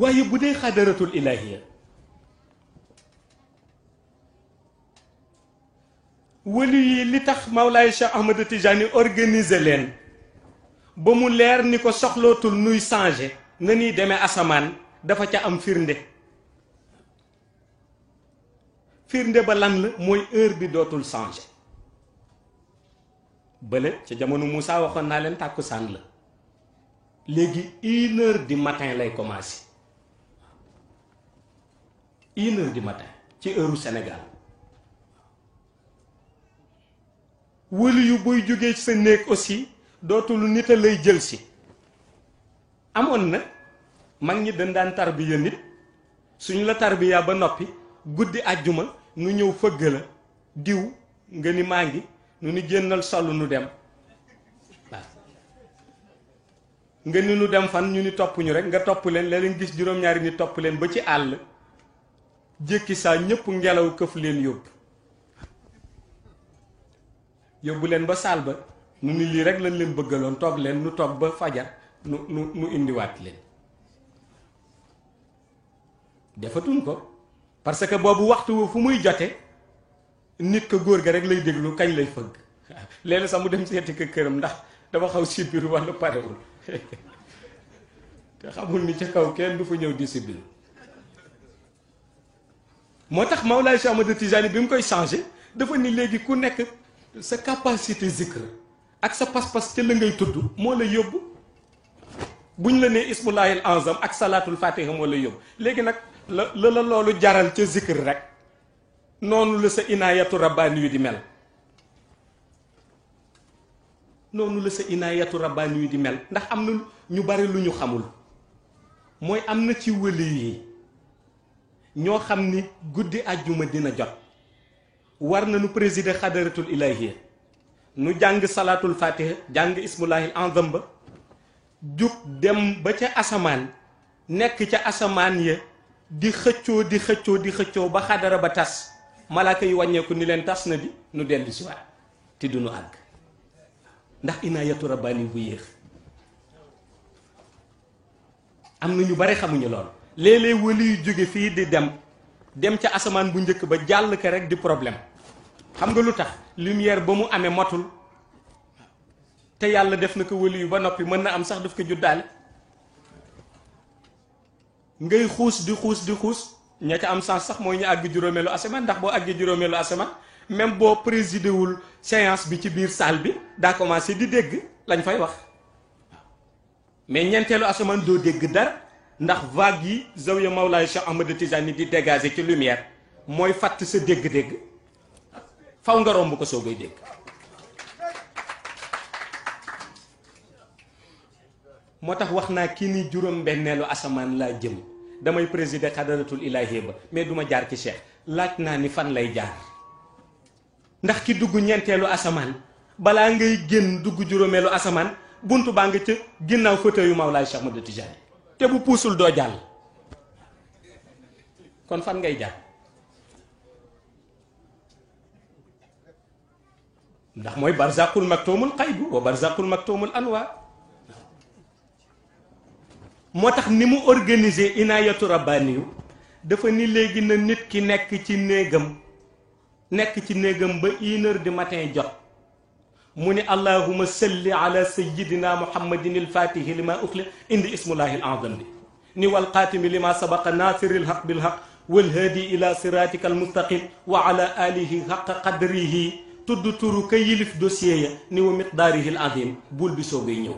waaye bu dee xadaratul ilahiya wali yi li tax Mawlaay Cheikh Ahmad Tijani organiser leen ba mu leer ni ko soxlootul nuy changer na ñuy demee asamaan dafa ca am firnde. firnde ba lan la mooy heure bi dootul changer bële ca jamono Moussa waxoon naa leen tàkkusaan la léegi 1h du matin lay commencer 1h du matin ci heure Sénégal. wëli yu buy jógee ci sa néeg aussi dootul nit a lay jël si. amoon na mag ñi dañ daan tarbiya nit suñu la tarbiya ba noppi guddi àjjuma nu ñëw fëgg la diw nga ni maa ngi nu ni génnal sol nu dem waaw nga ni nu dem fan ñu ni topp ñu rek nga topp leen léeg-léeg gis juróom-ñaari ni topp leen ba ci àll jékki saa ñëpp ngelaw këf leen yóbbu leen ba saal ba nu ni lii rek lañ leen bëggaloon toog leen nu toog ba fajar nu indiwaat leen defatuñ ko parce que boobu waxtu wu fu muy jote nit ko góor ga rek lay déglu kañ lay fëgg léegi sax mu dem seeti ko këram ndax dafa xaw sibiru walla parewul te xamul ni ca kaw kenn du fa ñëw di sibiru moo tax Mawlaay Cheikh Ahmad Tijani bi mu koy changé dafa ni léegi ku nekk sa capacité zikr ak sa pas-pas ca la ngay tudd moo la yóbbu buñ la nee ismullahil azam ak salaatul fatiha moo la yóbbu léegi nag la loolu jaral ca zikr rek noonu la sa inaayatu rabbaani yu di mel noonu la sa inaayatu rabbaani yu di mel ndax am na ñu bari lu ñu xamul mooy am na ci wëli yi ñoo xam ni guddi àjjuma dina jot war na nu présider xadaratul ilahiya nu jàng salaatul fatiha jàng ismullahil azam ba jug dem ba ca asamaan nekk ca asamaan ya di xëccoo ba xadara ba tas malaaka yi wàññeeku ni leen tas na di nu dellu si waat te du nu àgg ndax inaayatu rabbaani bu yéex am na ñu bare xamuñu lool léeg-léeg wali yu jóge fii di dem ca asamaan bu njëkk ba jàll ko rek di problème xam nga lu tax lumière ba mu amee motul te yàlla def na ko wali yu ba noppi mën na am sax daf ko juddaale ngay xuus di xuus ña ca am sens sax mooy ñu àgg juróomeelu asamaan ndax boo àggee juróomeelu asamaan même boo présidé wul séance bi ci biir salle bi daa commencé di dégg lañ fay wax mais ñeenteelu asamaan doo dégg dara ndax vague yi zawiya Mawlaay Cheikh Ahmad Tijani di dégager ci lumière mooy fàtt sa dégg-dégg faw nga romb ko soogay dégg moo tax wax naa kii ni juróom-benneelu asamaan laa jëm damay présider xadaratul ilahiya ba mais duma jaar ci cheikh laaj naa ni fan lay jaar ndax ki dugg ñeenteelu asamaan balaa ngay génn dugg juróomeelu asamaan buntu baa nga ca ginnaaw fauteuil yu Mawlaay Cheikh Ahmad Tijani te bu puusul doo jàll kon fan ngay jaar ndax mooy barzaqul maktumul xaybu wa barzaqul maktumul anwa moo tax ni mu organiser inaayatu rabbaani yu dafa ni léegi na nit ki nekk ci néegam ba 1h du matin jot mu ni allahuma salli ala sayidina muhammadin alfatihi lima uxli indi ismullahi al azam bi ni walxaatimi lima sabaqa nasiri alhaq bilhaq walhaadi ila siratika almustaqim wa ala alihi haqa qadrihi tudd turu ka yilif dossier ya ni wa miqdaarihi al azim buul bi soogay ñëw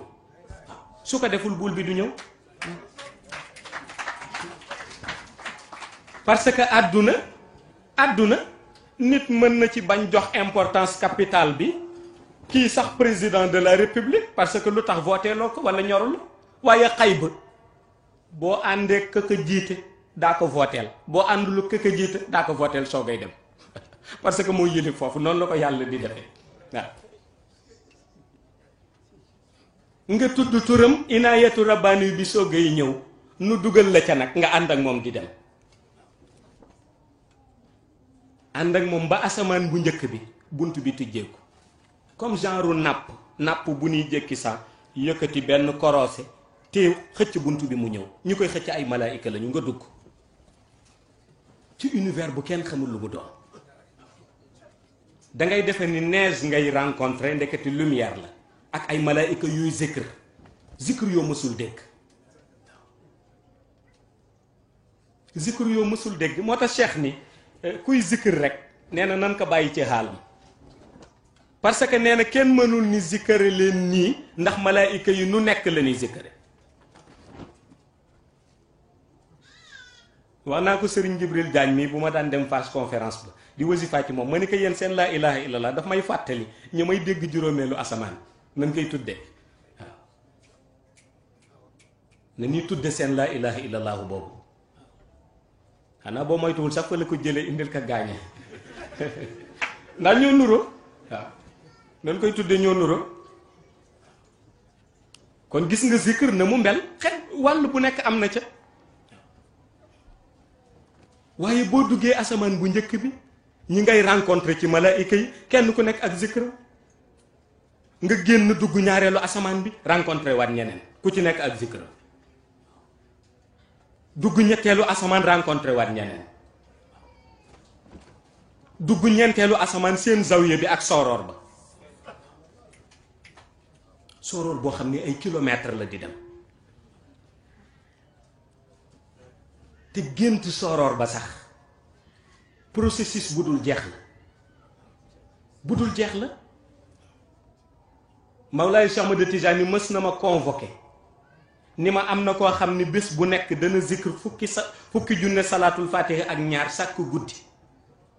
su ko deful buul bi du ñëw parce que àdduna nit mën na ci bañ jox importance capitale bi kii sax président de la république parce que lu tax voté loo ko wala ñorul waaye xay ba boo àndee këka jiite daa ko vooteel boo àndulu këka jiite daa ko vooteel soogay dem parce que moo yëli foofu noonu la ko yàlla di defee waaw nga tudd turam inaayatu rabbaani bi soogay ñëw nu dugal la ca nag nga ànd ak moom di dem ànd ak moom ba asamaan bu njëkk bi bunt bi tijjeeku comme genre napp bu ñuy jékki sax yëkkati benn korosé te xëcc bunt bi mu ñëw, ñu koy xëcc ay malaayika lañu, nga dugg ci univers bu kenn xamul lu mu doon. da ngay defe ni neige ngay rencontrer, ndeketi lumière la ak ay malaayika yuy zikr yoo mësul dégg, zikr yoo mësul dégg. moo tax cheikh ni kuy zikr rek nee na nan ko bàyyi ci xaalam, parce que nee na kenn mënul ni zikkare leen nii ndax malaayika yi nu nekk la ñuy zikkare. wax naa ko Serigne Jibril Diagne mii bu ma daan dem face conférence ba di wasifa ci moom ma ne ko yéen seen laa ilaha illallah daf may fàttali ñu may dégg juróomeelu asamaan nan koy tudde waaw na ñuy tudde seen laa ilaha illallah boobu. xanaa boo moytuwul sax fa la ko jëlee indil ka gaañe ndax ñoo nuro waaw nan koy tudde ñoo nuro. kon gis nga zikr na mu mel xet wàll bu nekk am na ca. waaye boo duggee asamaan bu njëkk bi ñi ngay rencontré ci malaayika yi kenn ku nekk ak zikr, nga génn dugg ñaareelu asamaan bi rencontré waat ñeneen ku ci nekk ak zikr, dugg ñetteelu asamaan rencontré waat ñeneen, dugg ñeenteelu asamaan seen zawiya bi ak sooroor ba, sooroor boo xam ne ay kilomètres la di dem. te gént sooroor ba sax processus bu dul jeex la. Mawlaay Cheikh Ahmad Tijaani mës na ma convoqué ni ma am na koo xam ni bés bu nekk dana zikr fukki junne salaatul faatiha ak ñaar sàkk guddi,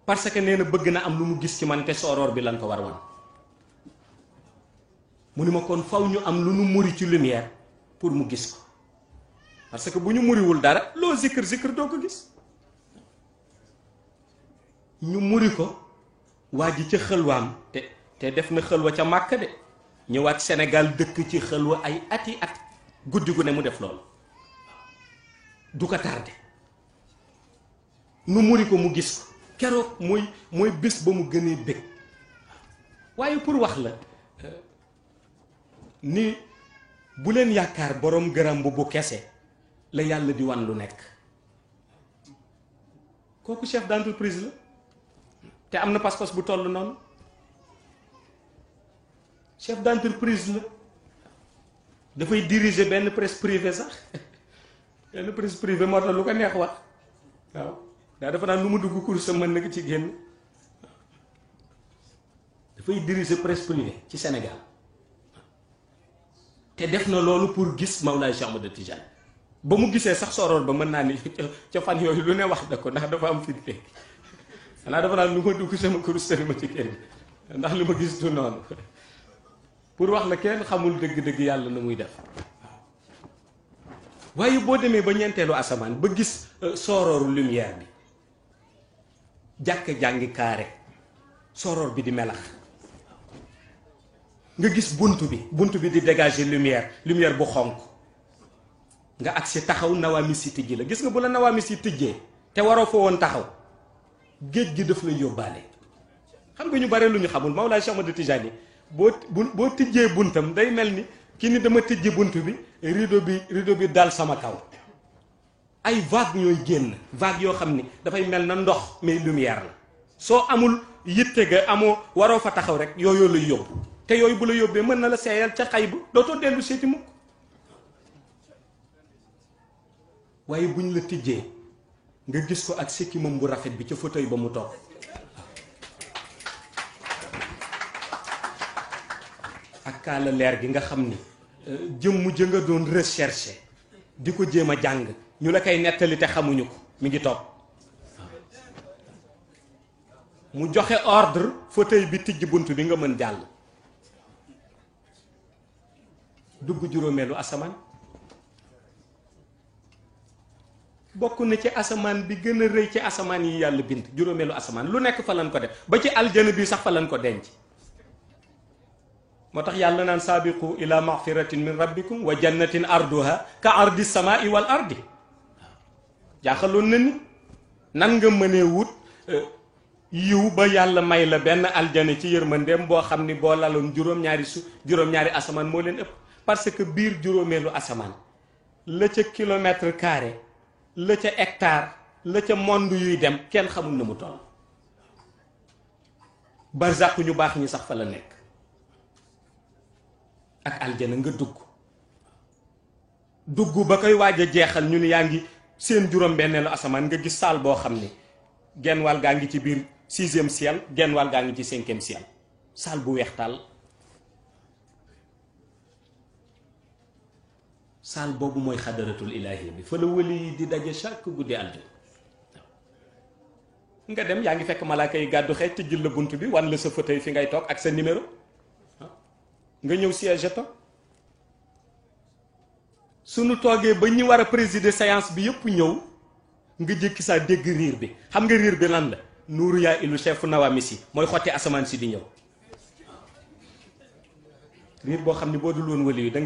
parce que nee na bëgg na am lu mu gis ci man te sooroor bi lan ko war wan. mu ni ma kon faw ñu am lu nu muri ci lumière pour mu gis ko, parce que bu ñu muriwul dara loo zikr doo ko gis. ñu muri ko waa ji ca xëlwaam te def na xëlwa ca Màkka de, ñëwaat Sénégal dëkk ci xëlwa ay ati at, guddi gu ne mu def loolu du ko tardé. nu muri ko mu gis ko keroog mooy bés ba mu gënee bëgg. waaye pour wax la ni bu leen yaakaar borom gëram bu kese la yàlla di wan lu nekk. kooku chef d'entreprise la te am na pas-pas bu toll noonu. chef d'entreprise la dafay diriger benn presse privée sax benn presse privée moo tax lu ko neex wax waaw daa dafa naan lu mu dugg course mën na ko ci génn. dafay diriger presse privée ci Sénégal te def na loolu pour gis Mawlaay Cheikh Ahmad Tidiane. ba mu gisee sax soroor ba mën naa ni ca fan yooyu lu ne wax da ko ndax dafa am fit xanaa dafa naan lu ma dugg sama kurus sëri ma ci kenn ndax li ma gis du noonu. pour wax la kenn xamul dëgg-dëgg yàlla na muy def. waaye boo demee ba ñeenteelu asamaan ba gis soorooru lumière bi, jàkk jàngi kaare sooroor bi di melax, nga gis bunt bi di dégager lumière bu xonq, nga agsi taxaw nawaami si tijji la. gis nga bu la nawaami si tijjee te waroo fa woon taxaw, géej gi daf lay yóbbaale. xam nga ñu bare lu ñu xamul, Mawlaay Cheikh Ahmad Tijaani boo tijjee buntam day mel ni kii ni dama tijji bunt bi rideau bi dal sama kaw. ay vague ñooy génn, vague yoo xam ni dafay mel na ndox mais lumière la. soo amul yitte ga amoo waroo fa taxaw rek yooyu lay yóbbu, te yooyu bu la yóbbee mën na la seeyal ca xay bu dootoo dellu seeti mukk. waaye buñ la tijjee nga gis ko ak sikkimam bu rafet bi ca fauteuil ba mu toog, ak kaala leer gi nga xam ni jëmm ja nga doon recherche di ko jéem a jàng ñu la koy nettali te xamuñu ko mi ngi toog. mu joxe ordre fauteuil bi tijj bunt bi nga mën jàll dugg juróomeelu asamaan. bokk na ci asamaan bi gën a rëy ci asamaan yi yàlla bind, juróomeelu asamaan lu nekk fa lan ko def ba ci aljana bi sax fa lan ko denc. moo tax yàlla naan saabiqu ila magfiratin min rabbikum wa jannatin arduha ka ardi samai wal ardi. jaaxaloon na ni nan nga mënee wut yiw ba yàlla may la benn aljana ci yërmandeem boo xam ni boo laloon juróom-ñaari asamaan moo leen ëpp. parce que biir juróomeelu asamaan la ca kilomètre carré la ca hectare la ca monde yuy dem kenn xamul na mu toll. barzaq ñu baax ñi sax fa la nekk ak aljana nga dugg ba koy waaj a jeexal ñu ni yaa ngi seen juróom-benneelu asamaan nga gis saal boo xam ni genn wàll gaa ngi ci biir 6e ciel genn wàll gaa ngi ci 5e ciel saal bu weex tàll. saal boobu mooy xadaratul ilaahi bi fa la wëli yi di daje chaque guddi aljuma nga dem yaa ngi fekk malaaka yi gàddu xeej te jël la bunt bi wan la sa fauteuil fi ngay toog ak sa numéro nga ñëw siège toog. suñu toogee ba ñu war a présider séance bi yëpp ñëw nga jékki saa dégg riir bi xam nga riir bi lan la nuuru yaa ilu chef nawamisi mooy xotti asamaan si di ñëw. riir boo xam ne boo dul woon wali yu da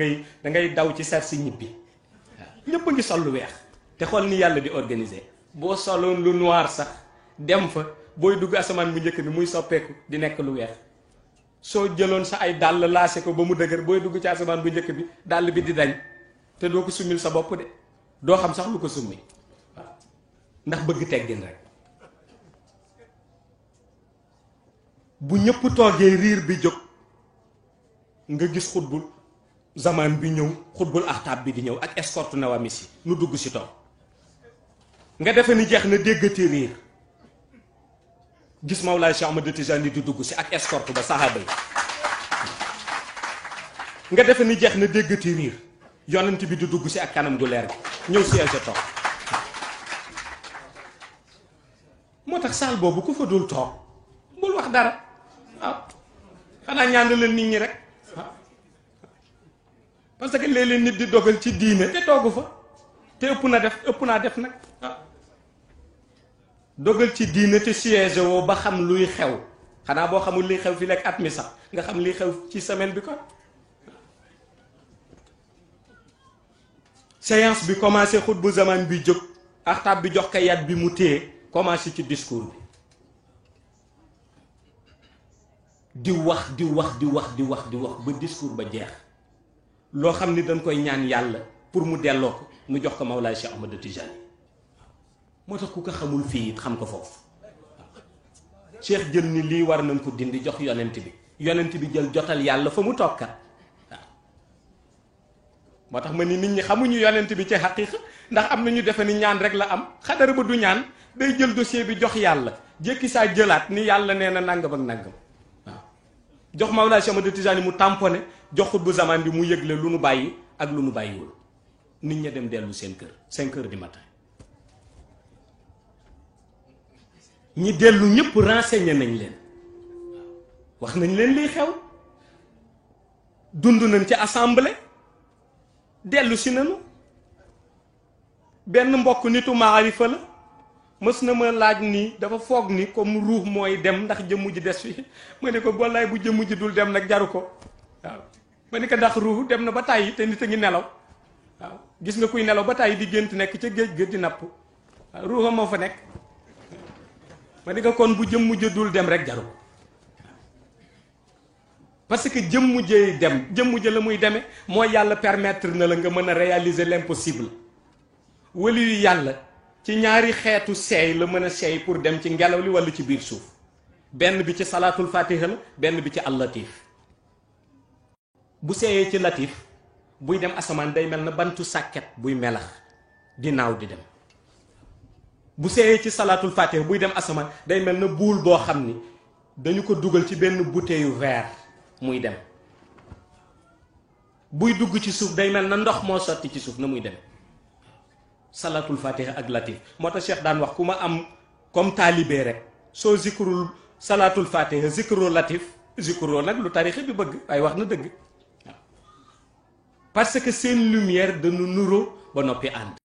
ngay daw ci sar si ñibbi waaw ñëpp a ngi sol lu weex te xool ni yàlla di organiser boo soloon lu noir sax dem fa booy dugg asamaan bu njëkk bi muy soppeeku di nekk lu weex soo jëloon sa ay dàll laase ko ba mu dëgër booy dugg ci asamaan bu njëkk bi dàll bi di dañ te doo ko summil sa bopp de doo xam sax lu ko summi waaw ndax bëgg teggin rek. bu ñëpp toogee riir bi jóg nga gis xutbul zaman bi ñëw xutbul axtaab bi di ñëw ak escorte nawamis yi nu dugg si toog nga defe ni jeex na déggati riir gis Mawlaay Cheikh Ahmad Tijani di dugg si ak escorte ba sahaaba yi nga defe ni jeex na déggati riir yonent bi di dugg si ak kanam gu leer gi ñëw siège toog. moo tax saal boobu ku fa dul toog bul wax dara waaw xanaa ñaanalal nit ñi rek. parce que léeg-léeg nit di dogal ci diine te toogu fa te ëpp naa def nag dogal ci diine te siège woo ba xam luy xew xanaa boo xamul liy xew fi lekk at mi sax nga xam liy xew ci semaine bi kon. séance bi commencé xutbu zaman bi jóg axtaab bi jox ko yat bi mu téye commencé ci discours bi di wax ba discours ba jeex. loo xam ni dañ koy ñaan yàlla pour mu delloo ko nu jox ko Mawlaay Cheikh Ahmad Tijani moo tax ku ko xamul fii it xam ko foofu. Cheikh jël ni lii war nañ ko dindi jox yonent bi jël jotal yàlla fa mu tokkat waaw. moo tax ma ni nit ñi xamuñu yonent bi ci xaqiiqa ndax am na ñu defe ni ñaan rek la am xadara ba du ñaan day jël dossier bi jox yàlla jékki saa jëlaat ni yàlla nee na nangam ak nangam waaw. jox Mawlaay Cheikh Ahmad Tijani mu tamponné jox xutbu zaman bi mu yëgle lu nu bàyyi ak lu nu bàyyiwul nit ña dem dellu seen kër 5 heures du matin. ñi dellu ñëpp renseigné nañ leen wax nañ leen liy xew dund nañ ci assemblée dellu si nañu. benn mbokk nitu maarifa la mës na ma laaj nii dafa foog ni comme ruux mooy dem ndax jëmm ji des fi ma ne ko wallaay bu jëmm ji dul dem nag jaru ko waaw. ma ni ko ndax ruux dem na ba tàyyi te nit a ngi nelaw waaw gis nga kuy nelaw ba tàyyi di gént nekk ca géej ga di napp waaw ruuxam moo fa nekk. ma ni ko kon bu jëmm jëdul dem rek jaru parce que jëmm jëy dem jëmm jë la muy demee mooy yàlla permettre na la nga mën a réaliser l'impossible. wali yu yàlla ci ñaari xeetu seey la mën a seey pour dem ci ngelaw li walla ci biir suuf benn bi ci salaatul fatiha la benn bi ci al-latif. bu seeyee ci latif buy dem asamaan day mel na bantu sàkket buy melax di naaw di dem. bu seeyee ci salaatul fatiha buy dem asamaan day mel na buul boo xam ni dañu ko dugal ci benn bouteille verre muy dem. buy dugg ci suuf day mel na ndox moo sotti ci suuf na muy dem. salaatul fatiha ak latif moo tax Cheikh daan wax ku ma am comme taalibe rek soo zikrul salaatul fatiha zikrul latif zikroo nag lu tarixe bi bëgg waaye wax na dëgg waaw parce que seen lumière dañu nuroo ba noppi ànd.